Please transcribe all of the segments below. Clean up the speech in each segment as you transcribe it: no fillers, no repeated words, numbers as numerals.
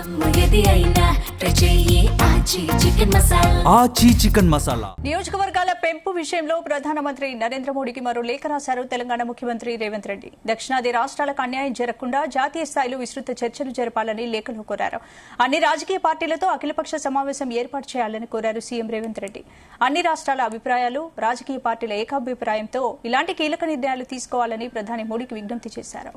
ఆచి చికెన్ మసాలా. నియోజకవర్గాల పెంపు విషయంలో ప్రధానమంత్రి నరేంద్ర మోడీకి మరో లేఖ రాశారు తెలంగాణ ముఖ్యమంత్రి రేవంత్ రెడ్డి. దక్షిణాది రాష్ట్రాలకు అన్యాయం జరగకుండా జాతీయ స్థాయిలో విస్తృత చర్చలు జరపాలని లేఖలో కోరారు. అన్ని రాజకీయ పార్టీలతో అఖిలపక్ష సమావేశం ఏర్పాటు చేయాలని కోరారు సీఎం రేవంత్ రెడ్డి. అన్ని రాష్ట్రాల అభిప్రాయాలు, రాజకీయ పార్టీల ఏకాభిప్రాయంతో ఇలాంటి కీలక నిర్ణయాలు తీసుకోవాలని ప్రధాని మోడీకి విజ్ఞప్తి చేశారు.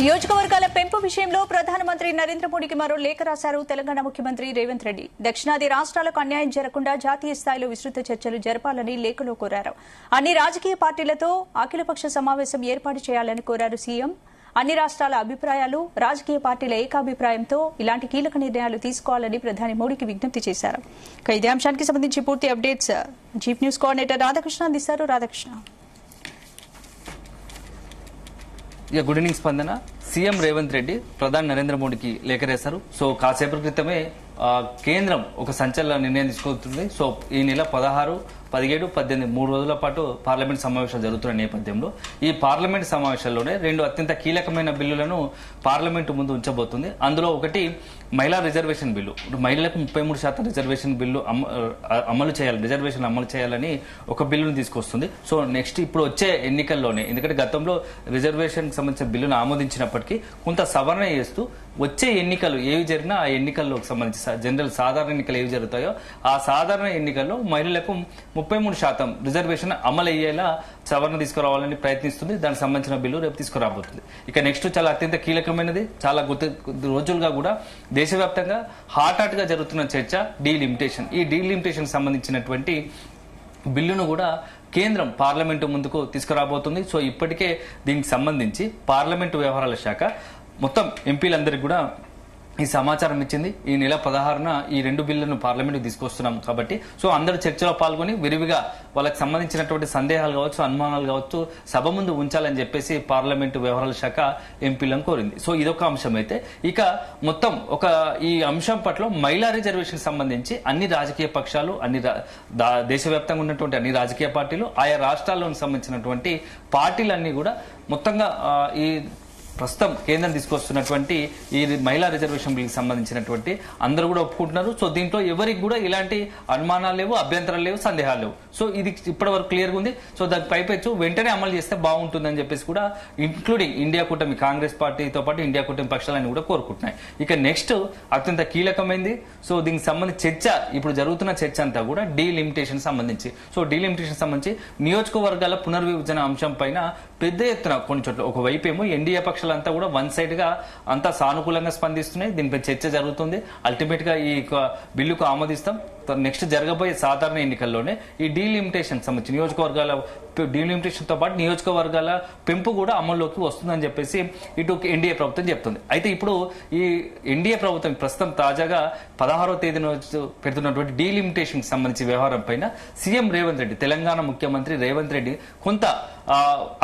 నియోజకవర్గాల పెంపు విషయంలో ప్రధానమంత్రి నరేంద్ర మోడీకి మరో లేఖ రాశారు తెలంగాణ ముఖ్యమంత్రి రేవంత్ రెడ్డి. దక్షిణాది రాష్ట్రాలకు అన్యాయం జరగకుండా జాతీయ స్థాయిలో విస్తృత చర్చలు జరపాలని లేఖలో కోరారు. అన్ని రాజకీయ పార్టీలతో అఖిలపక్ష సమావేశం ఏర్పాటు చేయాలని కోరారు సీఎం. అన్ని రాష్ట్రాల అభిప్రాయాలు, రాజకీయ పార్టీల ఏకాభిప్రాయంతో ఇలాంటి కీలక నిర్ణయాలు తీసుకోవాలని ప్రధాని మోడీకి విజ్ఞప్తి చేశారు. ఇదే అంశానికి సంబంధించి పూర్తి updates chief news coordinator Radhakrishna అందిస్తారు. రాధాకృష్ణ. గుడ్ ఈవినింగ్ స్పందన. సీఎం రేవంత్ రెడ్డి ప్రధాని నరేంద్ర మోడీకి లేఖ రాశారు. సో కాసేపటి క్రితమే కేంద్రం ఒక సంచలన నిర్ణయం తీసుకుంటుంది. సో ఈ నెల 16, 17, 18 3 రోజుల పాటు పార్లమెంట్ సమావేశాలు జరుగుతున్న నేపథ్యంలో ఈ పార్లమెంట్ సమావేశాల్లోనే 2 అత్యంత కీలకమైన బిల్లులను పార్లమెంటు ముందు ఉంచబోతుంది. అందులో ఒకటి మహిళా రిజర్వేషన్ బిల్లు. మహిళలకు 33% రిజర్వేషన్ బిల్లు అమలు చేయాలి, రిజర్వేషన్ అమలు చేయాలని ఒక బిల్లును తీసుకొస్తుంది. సో నెక్స్ట్ ఇప్పుడు వచ్చే ఎన్నికల్లోనే, ఎందుకంటే గతంలో రిజర్వేషన్ సంబంధించిన బిల్లును ఆమోదించినప్పటికీ కొంత సవరణ చేస్తూ వచ్చే ఎన్నికలు ఏవి జరిగినా ఆ ఎన్నికల్లోకి సంబంధించి జనరల్ సాధారణ ఎన్నికలు ఏవి జరుగుతాయో ఆ సాధారణ ఎన్నికల్లో మహిళలకు 33% రిజర్వేషన్ అమలు అయ్యేలా సవరణ తీసుకురావాలని ప్రయత్నిస్తుంది. దానికి సంబంధించిన బిల్లు రేపు తీసుకురాబోతుంది. ఇక నెక్స్ట్ చాలా అత్యంత కీలకమైనది, చాలా రోజులుగా కూడా దేశవ్యాప్తంగా హాట్ గా జరుగుతున్న చర్చ డీలిమిటేషన్. ఈ డీలిమిటేషన్ సంబంధించినటువంటి బిల్లును కూడా కేంద్రం పార్లమెంటు ముందుకు తీసుకురాబోతుంది. సో ఇప్పటికే దీనికి సంబంధించి పార్లమెంటు వ్యవహారాల శాఖ మొత్తం ఎంపీలందరికీ కూడా ఈ సమాచారం ఇచ్చింది. ఈ నెల 16న ఈ 2 బిల్లులను పార్లమెంట్కి తీసుకొస్తున్నాం కాబట్టి సో అందరూ చర్చలో పాల్గొని విరివిగా వాళ్ళకి సంబంధించినటువంటి సందేహాలు కావచ్చు, అనుమానాలు కావచ్చు సభ ముందు ఉంచాలని చెప్పేసి పార్లమెంటు వ్యవహారాల శాఖ ఎంపీలను కోరింది. సో ఇదొక అంశం అయితే, ఇక మొత్తం ఈ అంశం పట్ల మహిళా రిజర్వేషన్ సంబంధించి అన్ని రాజకీయ పక్షాలు, దేశవ్యాప్తంగా ఉన్నటువంటి అన్ని రాజకీయ పార్టీలు, ఆయా రాష్ట్రాల్లో సంబంధించినటువంటి పార్టీలన్నీ కూడా మొత్తంగా ఈ ప్రస్తుతం కేంద్రం తీసుకొస్తున్నటువంటి ఈ మహిళా రిజర్వేషన్ బిల్కి సంబంధించినటువంటి అందరూ కూడా ఒప్పుకుంటున్నారు. సో దీంట్లో ఎవరికి కూడా ఇలాంటి అనుమానాలు లేవు, అభ్యంతరాలు లేవు, సందేహాలు లేవు. సో ఇది ఇప్పటి వరకు క్లియర్గా ఉంది. సో దానికి పైపెచ్చు వెంటనే అమలు చేస్తే బాగుంటుందని చెప్పేసి కూడా ఇంక్లూడింగ్ ఇండియా కూటమి, కాంగ్రెస్ పార్టీతో పాటు ఇండియా కూటమి పక్షాలని కూడా కోరుకుంటున్నాయి. ఇక నెక్స్ట్ అత్యంత కీలకమైంది, సో దీనికి సంబంధించి చర్చ, ఇప్పుడు జరుగుతున్న చర్చ అంతా కూడా డీలిమిటేషన్ సంబంధించి. సో డీలిమిటేషన్ సంబంధించి నియోజకవర్గాల పునర్విభజన అంశం పైన పెద్ద ఎత్తున కొన్ని చోట్ల ఒకవైపు ఏమో ఎన్డీఏ పక్షాలంతా కూడా వన్ సైడ్ గా అంతా సానుకూలంగా స్పందిస్తున్నాయి. దీనిపై చర్చ జరుగుతుంది. అల్టిమేట్ గా ఈ బిల్లుకు ఆమోదిస్తాం. నెక్స్ట్ జరగబోయే సాధారణ ఎన్నికల్లోనే ఈ డీలిమిటేషన్ సంబంధించి నియోజకవర్గాల డీలిమిటేషన్ తో పాటు నియోజకవర్గాల పెంపు కూడా అమల్లోకి వస్తుందని చెప్పేసి ఇటు ఎన్డీఏ ప్రభుత్వం చెప్తుంది. అయితే ఇప్పుడు ఈ ఎన్డీఏ ప్రభుత్వం ప్రస్తుతం తాజాగా 16వ తేదీన పెడుతున్నటువంటి డీలిమిటేషన్ సంబంధించి వ్యవహారం పైన సీఎం రేవంత్ రెడ్డి, తెలంగాణ ముఖ్యమంత్రి రేవంత్ రెడ్డి కొంత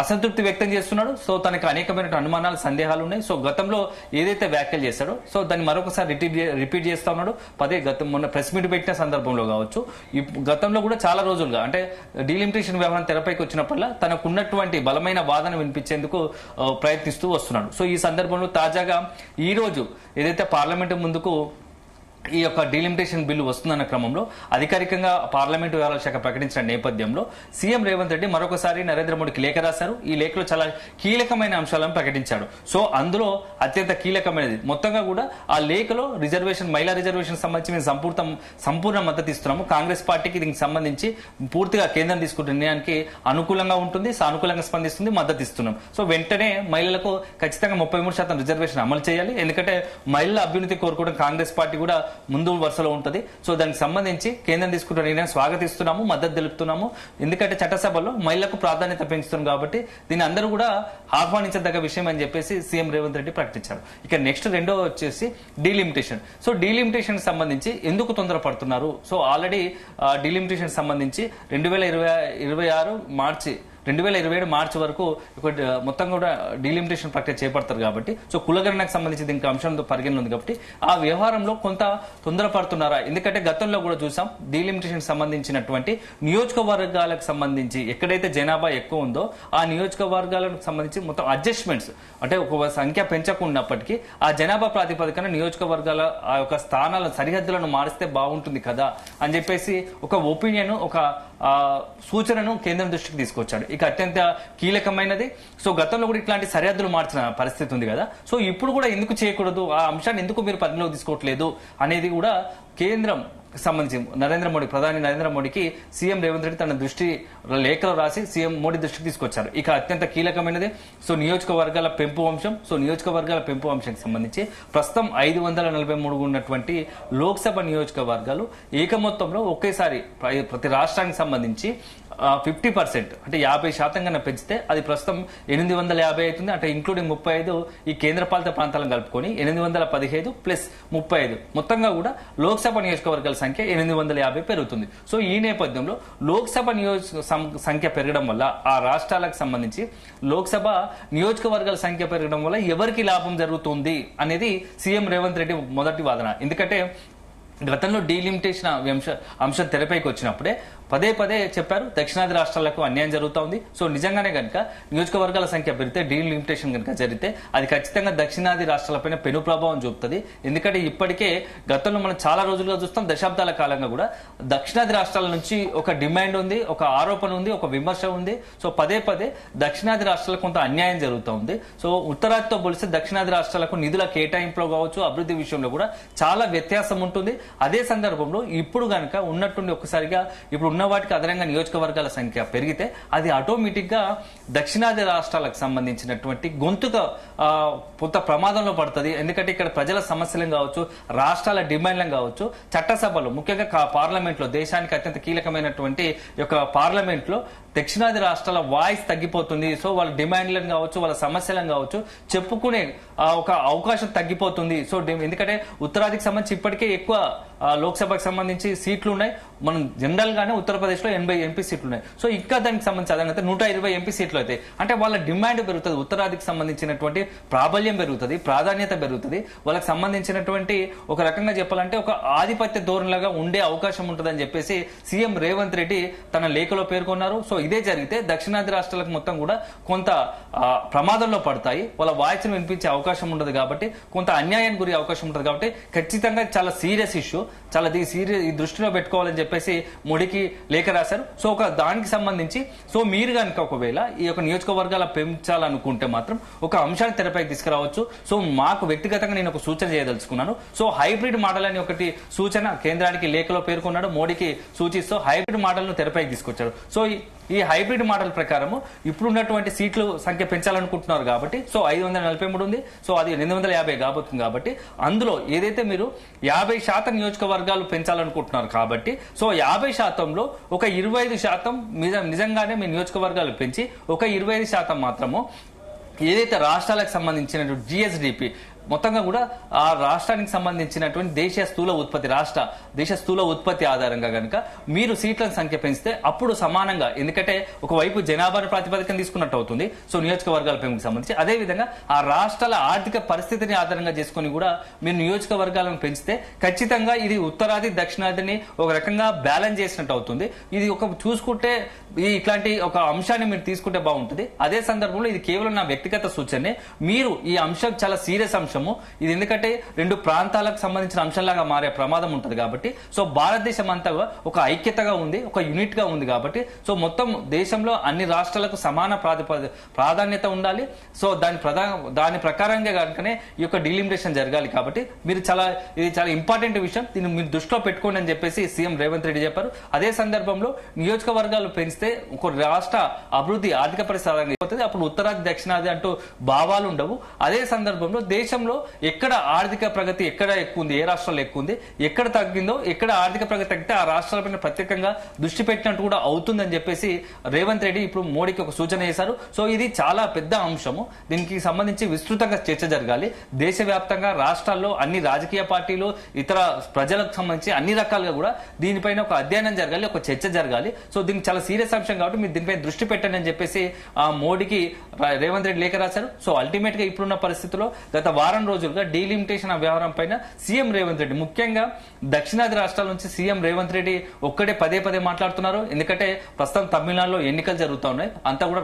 అసంతృప్తి వ్యక్తం చేస్తున్నాడు. సో తనకు అనేకమైన అనుమానాలు, సందేహాలు ఉన్నాయి. సో గతంలో ఏదైతే వ్యాఖ్యలు చేశాడో సో దాన్ని మరొకసారి రిపీట్ చేస్తా ఉన్నాడు. గతం మొన్న ప్రెస్ మీట్ పెట్టిన సందర్భంలో కావచ్చు, గతంలో కూడా చాలా రోజులుగా అంటే డీలిమిటేషన్ వ్యవహారం తెరపైకి వచ్చినప్పుడల్లా తనకున్నటువంటి బలమైన వాదన వినిపించేందుకు ప్రయత్నిస్తూ వస్తున్నాడు. సో ఈ సందర్భంలో తాజాగా ఈ రోజు ఏదైతే పార్లమెంటు ముందుకు ఈ యొక్క డీలిమిటేషన్ బిల్లు వస్తుందన్న క్రమంలో అధికారికంగా పార్లమెంటు వ్యవహారాల శాఖ ప్రకటించిన నేపథ్యంలో సీఎం రేవంత్ రెడ్డి మరొకసారి నరేంద్ర మోడీకి లేఖ రాశారు. ఈ లేఖలో చాలా కీలకమైన అంశాలను ప్రకటించాడు. సో అందులో అత్యంత కీలకమైనది మొత్తంగా కూడా ఆ లేఖలో మహిళా రిజర్వేషన్ సంబంధించి మేము సంపూర్ణ మద్దతు ఇస్తున్నాము. కాంగ్రెస్ పార్టీకి దీనికి సంబంధించి పూర్తిగా కేంద్రం తీసుకుంటున్న నిర్ణయానికి అనుకూలంగా ఉంటుంది, సానుకూలంగా స్పందిస్తుంది, మద్దతు ఇస్తున్నాం. సో వెంటనే మహిళలకు ఖచ్చితంగా 33% రిజర్వేషన్ అమలు చేయాలి. ఎందుకంటే మహిళల అభ్యున్నతి కోరుకోవడం కాంగ్రెస్ పార్టీ కూడా ముందు వరుసలో ఉంటుంది. సో దానికి సంబంధించి కేంద్రం తీసుకుంటున్న నిర్ణయం స్వాగతిస్తున్నాము, మద్దతు తెలుపుతున్నాము. ఎందుకంటే చట్టసభలో మహిళలకు ప్రాధాన్యత పెంచుతున్నాం కాబట్టి దీన్ని అందరూ కూడా ఆహ్వానించదగ్గ విషయం అని చెప్పేసి సీఎం రేవంత్ రెడ్డి ప్రకటించారు. ఇక నెక్స్ట్ రెండో వచ్చేసి డీలిమిటేషన్. సో డీలిమిటేషన్ సంబంధించి ఎందుకు తొందరపడుతున్నారు? సో ఆల్రెడీ డీలిమిటేషన్ సంబంధించి 2026 మార్చి 2027 మార్చి వరకు మొత్తం కూడా డీలిమిటేషన్ ప్రక్రియ చేపడతారు కాబట్టి సో కులగణనకు సంబంధించి దీనికి అంశంతో పరిగణన ఉంది కాబట్టి ఆ వ్యవహారంలో కొంత తొందరపడుతున్నారా? ఎందుకంటే గతంలో కూడా చూసాం డీలిమిటేషన్ సంబంధించినటువంటి నియోజకవర్గాలకు సంబంధించి ఎక్కడైతే జనాభా ఎక్కువ ఉందో ఆ నియోజకవర్గాలకు సంబంధించి మొత్తం అడ్జస్ట్మెంట్స్ అంటే ఒక సంఖ్య పెంచకున్నప్పటికీ ఆ జనాభా ప్రాతిపదికన నియోజకవర్గాల ఆ యొక్క స్థానాల సరిహద్దులను మారిస్తే బాగుంటుంది కదా అని చెప్పేసి ఒక ఒపీనియన్ ఒక సూచనను కేంద్రం దృష్టికి తీసుకొచ్చాడు. ఇక అత్యంత కీలకమైనది సో గతంలో కూడా ఇట్లాంటి సరిహద్దులు మార్చిన పరిస్థితి ఉంది కదా, సో ఇప్పుడు కూడా ఎందుకు చేయకూడదు, ఆ అంశాన్ని ఎందుకు మీరు పరిగణలోకి తీసుకోవట్లేదు అనేది కూడా కేంద్రం సంబంధించి ప్రధాని నరేంద్ర మోడీకి సీఎం రేవంత్ రెడ్డి తన దృష్టి లేఖలో రాసి సీఎం మోడీ దృష్టికి తీసుకొచ్చారు. ఇక అత్యంత కీలకమైనది సో నియోజకవర్గాల పెంపు అంశం. సో నియోజకవర్గాల పెంపు అంశానికి సంబంధించి ప్రస్తుతం 543 ఉన్నటువంటి లోక్సభ నియోజకవర్గాలు ఏకమొత్తంలో ఒకేసారి ప్రతి రాష్ట్రానికి సంబంధించి 50% అంటే 50% కన్నా పెంచితే అది ప్రస్తుతం 850 అవుతుంది. అంటే ఇంక్లూడింగ్ 35 ఈ కేంద్రపాలిత ప్రాంతాలను కలుపుకొని 815 ప్లస్ 35 మొత్తంగా కూడా లోక్సభ నియోజకవర్గాల సంఖ్య 850 పెరుగుతుంది. సో ఈ నేపథ్యంలో లోక్సభ సంఖ్య పెరగడం వల్ల ఆ రాష్ట్రాలకు సంబంధించి లోక్సభ నియోజకవర్గాల సంఖ్య పెరగడం వల్ల ఎవరికి లాభం జరుగుతుంది అనేది సీఎం రేవంత్ రెడ్డి మొదటి వాదన. ఎందుకంటే గతంలో డీలిమిటేషన్ అంశం తెరపైకి వచ్చినప్పుడే పదే పదే చెప్పారు దక్షిణాది రాష్ట్రాలకు అన్యాయం జరుగుతూ ఉంది. సో నిజంగానే కనుక నియోజకవర్గాల సంఖ్య పెరిగితే డీలిమిటేషన్ కనుక జరిగితే అది ఖచ్చితంగా దక్షిణాది రాష్ట్రాలపైన పెను ప్రభావం చూపుతుంది. ఎందుకంటే ఇప్పటికే గతంలో మనం చాలా రోజులుగా చూస్తాం, దశాబ్దాల కాలంగా కూడా దక్షిణాది రాష్ట్రాల నుంచి ఒక డిమాండ్ ఉంది, ఒక ఆరోపణ ఉంది, ఒక విమర్శ ఉంది. సో పదే పదే దక్షిణాది రాష్ట్రాలకు కొంత అన్యాయం జరుగుతూ ఉంది. సో ఉత్తరాదితో పోలిస్తే దక్షిణాది రాష్ట్రాలకు నిధుల కేటాయింపులో కావచ్చు, అభివృద్ధి విషయంలో కూడా చాలా వ్యత్యాసం ఉంటుంది. అదే సందర్భంలో ఇప్పుడు కనుక ఉన్నట్టుండి ఒక్కసారిగా ఇప్పుడు ఉన్న వాటికి అదనంగా నియోజకవర్గాల సంఖ్య పెరిగితే అది ఆటోమేటిక్ గా దక్షిణాది రాష్ట్రాలకు సంబంధించినటువంటి గొంతుగా కొంత ప్రమాదంలో పడుతుంది. ఎందుకంటే ఇక్కడ ప్రజల సమస్యలను కావచ్చు, రాష్ట్రాల డిమాండ్లను కావచ్చు, చట్టసభలో ముఖ్యంగా పార్లమెంట్ లో దేశానికి అత్యంత కీలకమైనటువంటి యొక్క పార్లమెంట్ లో దక్షిణాది రాష్ట్రాల వాయిస్ తగ్గిపోతుంది. సో వాళ్ళ డిమాండ్లను కావచ్చు, వాళ్ళ సమస్యలను కావచ్చు చెప్పుకునే ఒక అవకాశం తగ్గిపోతుంది. సో ఎందుకంటే ఉత్తరాదికి సంబంధించి ఇప్పటికే ఎక్కువ లోక్సభకు సంబంధించి సీట్లు ఉన్నాయి. మనం జనరల్ గానే ఉత్తరప్రదేశ్ లో 80 ఎంపీ సీట్లు ఉన్నాయి. సో ఇంకా దానికి సంబంధించి అదనంగా 120 ఎంపీ సీట్లు అయితే అంటే వాళ్ళ డిమాండ్ పెరుగుతుంది, ఉత్తరాదికి సంబంధించినటువంటి ప్రాబల్యం పెరుగుతుంది, ప్రాధాన్యత పెరుగుతుంది. వాళ్ళకి సంబంధించినటువంటి ఒక రకంగా చెప్పాలంటే ఒక ఆధిపత్య ధోరణిలాగా ఉండే అవకాశం ఉంటుందని చెప్పేసి సీఎం రేవంత్ రెడ్డి తన లేఖలో పేర్కొన్నారు. సో ఇదే జరిగితే దక్షిణాది రాష్ట్రాలకు మొత్తం కూడా కొంత ప్రమాదంలో పడతాయి, వాళ్ళ వాయిస్ను వినిపించే అవకాశం ఉండదు కాబట్టి కొంత అన్యాయానికి గురి అవకాశం ఉంటుంది. కాబట్టి ఖచ్చితంగా చాలా సీరియస్ ఇష్యూ, చాలా ఈ దృష్టిలో పెట్టుకోవాలని చెప్పేసి మోడీకి లేఖ రాశారు. సో ఒక దానికి సంబంధించి సో మీరు కనుక ఒకవేళ ఈ యొక్క నియోజకవర్గాల పెంచాలనుకుంటే మాత్రం ఒక అంశాన్ని తెరపైకి తీసుకురావచ్చు. సో మాకు వ్యక్తిగతంగా నేను ఒక సూచన చేయదలుచుకున్నాను. సో హైబ్రిడ్ మోడల్ అని ఒకటి సూచన కేంద్రానికి లేఖలో పేర్కొన్నాడు, మోడీకి సూచిస్తూ హైబ్రిడ్ మోడల్ ను తెరపైకి తీసుకొచ్చారు. సో ఈ హైబ్రిడ్ మోడల్ ప్రకారము ఇప్పుడున్నటువంటి సీట్లు సంఖ్య పెంచాలనుకుంటున్నారు కాబట్టి సో 543 ఉంది, సో అది 850 కాబోతుంది. కాబట్టి అందులో ఏదైతే మీరు 50% నియోజకవర్గాలు పెంచాలనుకుంటున్నారు కాబట్టి సో 50%లో ఒక 25% నిజంగానే మీ నియోజకవర్గాలు పెంచి ఒక 25% మాత్రము ఏదైతే రాష్ట్రాలకు సంబంధించిన జిఎస్డిపి మొత్తంగా కూడా ఆ రాష్ట్రానికి సంబంధించినటువంటి దేశ స్థూల ఉత్పత్తి ఆధారంగా కనుక మీరు సీట్ల సంఖ్య పెంచితే అప్పుడు సమానంగా, ఎందుకంటే ఒకవైపు జనాభాను ప్రాతిపదికన తీసుకున్నట్టు అవుతుంది సో నియోజకవర్గాల పెంపుకు సంబంధించి, అదేవిధంగా ఆ రాష్ట్రాల ఆర్థిక పరిస్థితిని ఆధారంగా చేసుకుని కూడా మీరు నియోజకవర్గాలను పెంచితే ఖచ్చితంగా ఇది ఉత్తరాది దక్షిణాదిని ఒక రకంగా బ్యాలెన్స్ చేసినట్టు అవుతుంది. ఇది ఒక చూసుకుంటే ఇట్లాంటి ఒక అంశాన్ని మీరు తీసుకుంటే బాగుంటుంది. అదే సందర్భంలో ఇది కేవలం నా వ్యక్తిగత సూచనే, మీరు ఈ అంశం చాలా సీరియస్ అంశం, ఇది ఎందుకంటే రెండు ప్రాంతాలకు సంబంధించిన అంశంలాగా మారే ప్రమాదం ఉంటుంది. కాబట్టి సో భారతదేశం అంతా ఒక ఐక్యతగా ఉంది, ఒక యూనిట్ గా ఉంది. కాబట్టి సో మొత్తం దేశంలో అన్ని రాష్ట్రాలకు సమాన ప్రాధాన్యత ఉండాలి. సో దాని ప్రకారంగా కనుకనే ఈ యొక్క డీలిమిటేషన్ జరగాలి. కాబట్టి ఇది చాలా ఇంపార్టెంట్ విషయం, దీన్ని మీరు దృష్టిలో పెట్టుకోండి అని చెప్పేసి సీఎం రేవంత్ రెడ్డి చెప్పారు. అదే సందర్భంలో నియోజకవర్గాలు పెంచితే ఒక రాష్ట్ర అభివృద్ధి ఆర్థిక పరిస్థితి అప్పుడు ఉత్తరాది దక్షిణాది అంటూ భావాలు ఉండవు. అదే సందర్భంలో దేశంలో రాష్ట్రంలో ఎక్కడ ఆర్థిక ప్రగతి ఎక్కడ ఎక్కువ ఉంది, ఏ రాష్ట్రాల్లో ఎక్కువ ఉంది, ఎక్కడ తగ్గిందో, ఎక్కడ ఆర్థిక ప్రగతి తగ్గితే ఆ రాష్ట్రాలపైన ప్రత్యేకంగా దృష్టి పెట్టినట్టు కూడా అవుతుందని చెప్పేసి రేవంత్ రెడ్డి ఇప్పుడు మోడీకి ఒక సూచన చేశారు. సో ఇది చాలా పెద్ద అంశము. దీనికి సంబంధించి విస్తృతంగా చర్చ జరగాలి. దేశవ్యాప్తంగా రాష్ట్రాల్లో అన్ని రాజకీయ పార్టీలు, ఇతర ప్రజలకు సంబంధించి అన్ని రకాలుగా కూడా దీనిపైన ఒక అధ్యయనం జరగాలి, ఒక చర్చ జరగాలి. సో దీనికి చాలా సీరియస్ అంశం కాబట్టి మీరు దీనిపై దృష్టి పెట్టండి అని చెప్పేసి మోడీకి రేవంత్ రెడ్డి లేఖ రాశారు. సో అల్టిమేట్ గా ఇప్పుడున్న పరిస్థితుల్లో గత వారం రోజులుగా డీలిమిటేషన్ వ్యవహారం పైన సీఎం రేవంత్ రెడ్డి, ముఖ్యంగా దక్షిణాది రాష్ట్రాల నుంచి సీఎం రేవంత్ రెడ్డి ఒక్కడే పదే మాట్లాడుతున్నారు. ఎందుకంటే ప్రస్తుతం తమిళనాడులో ఎన్నికలు జరుగుతూ ఉన్నాయి. అంతా కూడా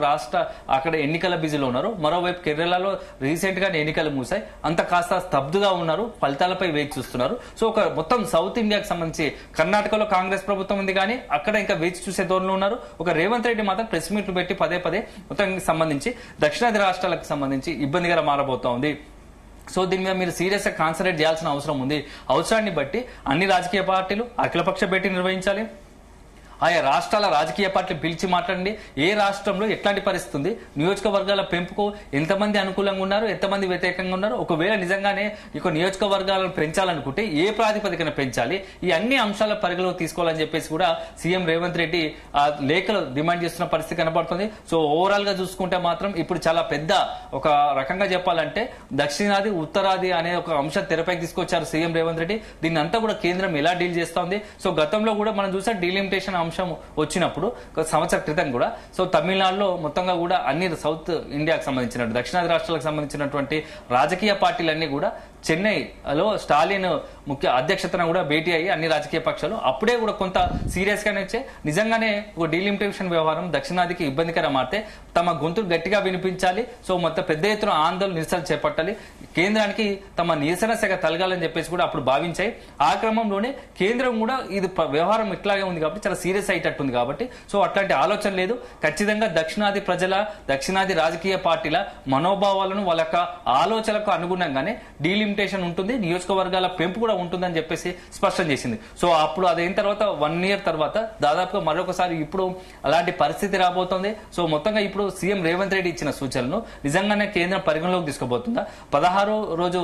అక్కడ ఎన్నికల బిజీలో ఉన్నారు. మరోవైపు కేరళలో రీసెంట్ గా ఎన్నికలు మూసాయి. అంత కాస్త స్తబ్దుగా ఉన్నారు, ఫలితాలపై వేచి చూస్తున్నారు. సో ఒక మొత్తం సౌత్ ఇండియాకి సంబంధించి కర్ణాటకలో కాంగ్రెస్ ప్రభుత్వం ఉంది, కానీ అక్కడ ఇంకా వేచి చూసే ధోరణిలో ఉన్నారు. ఒక రేవంత్ రెడ్డి మాత్రం ప్రెస్ మీట్లు పెట్టి పదే మొత్తానికి సంబంధించి దక్షిణాది రాష్ట్రాలకు సంబంధించి ఇబ్బందిగా మారబోతోంది. సో దీని మీద మీరు సీరియస్ గా కాన్సన్ట్రేట్ చేయాల్సిన అవసరం ఉంది. అవసరాన్ని బట్టి అన్ని రాజకీయ పార్టీలు అఖిలపక్ష భేటీ నిర్వహించాలి. ఆయా రాష్ట్రాల రాజకీయ పార్టీలు పిలిచి మాట్లాడండి. ఏ రాష్ట్రంలో ఎట్లాంటి పరిస్థితి ఉంది, నియోజకవర్గాల పెంపుకు ఎంతమంది అనుకూలంగా ఉన్నారు, ఎంతమంది వ్యతిరేకంగా ఉన్నారు, ఒకవేళ నిజంగానే ఇక నియోజకవర్గాలను పెంచాలనుకుంటే ఏ ప్రాతిపదికన పెంచాలి, ఈ అన్ని అంశాల పరిగణలోకి తీసుకోవాలని చెప్పేసి కూడా సీఎం రేవంత్ రెడ్డి ఆ లేఖలు డిమాండ్ చేస్తున్న పరిస్థితి కనబడుతుంది. సో ఓవరాల్ గా చూసుకుంటే మాత్రం ఇప్పుడు చాలా పెద్ద ఒక రకంగా చెప్పాలంటే దక్షిణాది ఉత్తరాది అనే ఒక అంశం తెరపైకి తీసుకొచ్చారు సీఎం రేవంత్ రెడ్డి. దీన్ని అంతా కూడా కేంద్రం ఎలా డీల్ చేస్తోంది. సో గతంలో కూడా మనం చూసాం డీలిమిటేషన్ అంశం వచ్చినప్పుడు సంవత్సరం క్రితం కూడా. సో తమిళనాడులో మొత్తంగా కూడా అన్ని సౌత్ ఇండియాకు సంబంధించిన దక్షిణాది రాష్ట్రాలకు సంబంధించినటువంటి రాజకీయ పార్టీలన్నీ కూడా చెన్నైలో స్టాలిన్ ముఖ్య అధ్యక్షతన కూడా భేటీ అయ్యి అన్ని రాజకీయ పక్షాలు అప్పుడే కూడా కొంత సీరియస్ గానే వచ్చే నిజంగానే ఒక డీలిమిటేషన్ వ్యవహారం దక్షిణాదికి ఇబ్బందికరంగా మారితే తమ గొంతులు గట్టిగా వినిపించాలి. సో మొత్తం పెద్ద ఎత్తున ఆందోళన నిరసన చేపట్టాలి, కేంద్రానికి తమ నిరసన శాఖ తలగాలని చెప్పేసి కూడా అప్పుడు భావించాయి. ఆ క్రమంలోనే కేంద్రం కూడా ఇది వ్యవహారం ఇట్లాగే ఉంది కాబట్టి చాలా సీరియస్ అయ్యేటట్టుంది కాబట్టి సో అట్లాంటి ఆలోచన లేదు. ఖచ్చితంగా దక్షిణాది ప్రజల, దక్షిణాది రాజకీయ పార్టీల మనోభావాలను వాళ్ళ ఆలోచనలకు అనుగుణంగానే డీలిమిటేషన్ ఉంటుంది, నియోజకవర్గాల పెంపు కూడా ఉంటుందని చెప్పేసి స్పష్టం చేసింది. సో అప్పుడు అదైన తర్వాత 1 year తర్వాత దాదాపుగా మరొకసారి ఇప్పుడు అలాంటి పరిస్థితి రాబోతోంది. సో మొత్తంగా ఇప్పుడు సీఎం రేవంత్ రెడ్డి ఇచ్చిన సూచనలను నిజంగానే కేంద్రం పరిగణలోకి తీసుకోబోతుందా? 16వ రోజు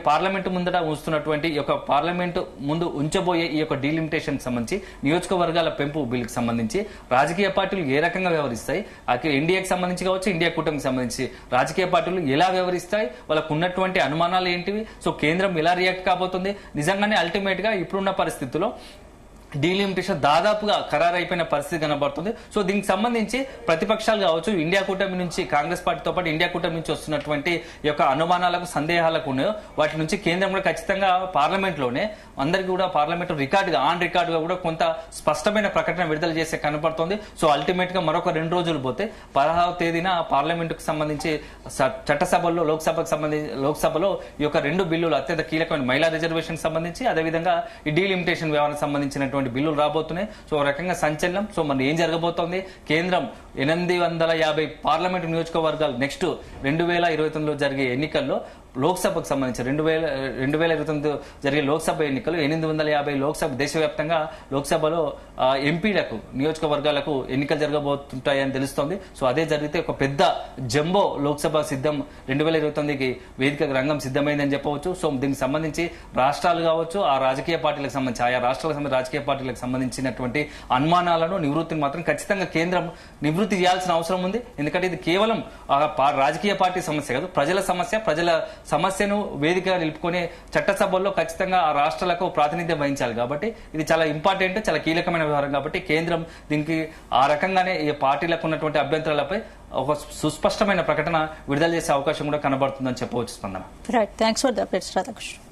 పార్లమెంటు ముందట ఉంచుతున్నటువంటి ఈ యొక్క పార్లమెంటు ముందు ఉంచబోయే ఈ యొక్క డీలిమిటేషన్ సంబంధించి నియోజకవర్గాల పెంపు బిల్లుకి సంబంధించి రాజకీయ పార్టీలు ఏ రకంగా వ్యవహరిస్తాయి, ఎన్డీఏకి సంబంధించి కావచ్చు, ఇండియా కూటమికి సంబంధించి రాజకీయ పార్టీలు ఎలా వ్యవహరిస్తాయి, వాళ్ళకు ఉన్నటువంటి అనుమానాలు ఏంటివి, సో కేంద్రం ఎలా రియాక్ట్ కాబోతుంది, నిజంగానే అల్టిమేట్ గా ఇప్పుడున్న పరిస్థితుల్లో డీలిమిటేషన్ దాదాపుగా ఖరారు అయిపోయిన పరిస్థితి కనబడుతుంది. సో దీనికి సంబంధించి ప్రతిపక్షాలు కావచ్చు, ఇండియా కూటమి నుంచి కాంగ్రెస్ పార్టీతో పాటు ఇండియా కూటమి నుంచి వస్తున్నటువంటి ఈ యొక్క అనుమానాలకు, సందేహాలకు ఉన్నాయో వాటి నుంచి కేంద్రం కూడా ఖచ్చితంగా పార్లమెంట్ లోనే అందరికీ కూడా పార్లమెంట్ రికార్డుగా ఆన్ రికార్డుగా కూడా కొంత స్పష్టమైన ప్రకటన విడుదల చేసే కనబడుతోంది. సో అల్టిమేట్ గా మరొక 2 రోజులు పోతే 16వ తేదీన పార్లమెంటుకు సంబంధించి చట్టసభల్లో లోక్సభలో ఈ యొక్క 2 బిల్లులు అత్యంత కీలకమైన మహిళా రిజర్వేషన్ సంబంధించి, అదేవిధంగా ఈ డీలిమిటేషన్ వ్యవహారం సంబంధించినటువంటి బిల్లులు రాబోతున్నాయి. సో రకంగా సంచలనం. సో మరి ఏం జరగబోతోంది? కేంద్రం 850 పార్లమెంటు నియోజకవర్గాలు నెక్స్ట్ 2029లో జరిగే ఎన్నికల్లో లోక్సభకు సంబంధించి 2029 జరిగే లోక్సభ ఎన్నికలు 850 లోక్సభ దేశవ్యాప్తంగా లోక్సభలో ఎంపీలకు, నియోజకవర్గాలకు ఎన్నికలు జరగబోతుంటాయని తెలుస్తోంది. సో అదే జరిగితే ఒక పెద్ద జంబో లోక్సభ సిద్ధం 2029కి వేదిక రంగం సిద్ధమైందని చెప్పవచ్చు. సో దీనికి సంబంధించి రాష్ట్రాలు కావచ్చు, ఆ రాజకీయ పార్టీలకు సంబంధించి ఆయా రాష్ట్రాలకు రాజకీయ పార్టీలకు సంబంధించినటువంటి అనుమానాలను నివృత్తిని మాత్రం ఖచ్చితంగా కేంద్రం నివృత్తి చేయాల్సిన అవసరం ఉంది. ఎందుకంటే ఇది కేవలం రాజకీయ పార్టీ సమస్య కాదు, ప్రజల సమస్య. ప్రజల సమస్యను వేదికగా నిలుపుకునే చట్టసభల్లో ఖచ్చితంగా ఆ రాష్ట్రాలకు ప్రాతినిధ్యం వహించాలి. కాబట్టి ఇది చాలా ఇంపార్టెంట్, చాలా కీలకమైన వ్యవహారం. కాబట్టి కేంద్రం దీనికి ఆ రకంగానే ఈ పార్టీలకు ఉన్నటువంటి అభ్యంతరాలపై ఒక సుస్పష్టమైన ప్రకటన విడుదల చేసే అవకాశం కూడా కనబడుతుందని చెప్పవచ్చు. స్పందన. Right, thanks for the updates Radhakrishna.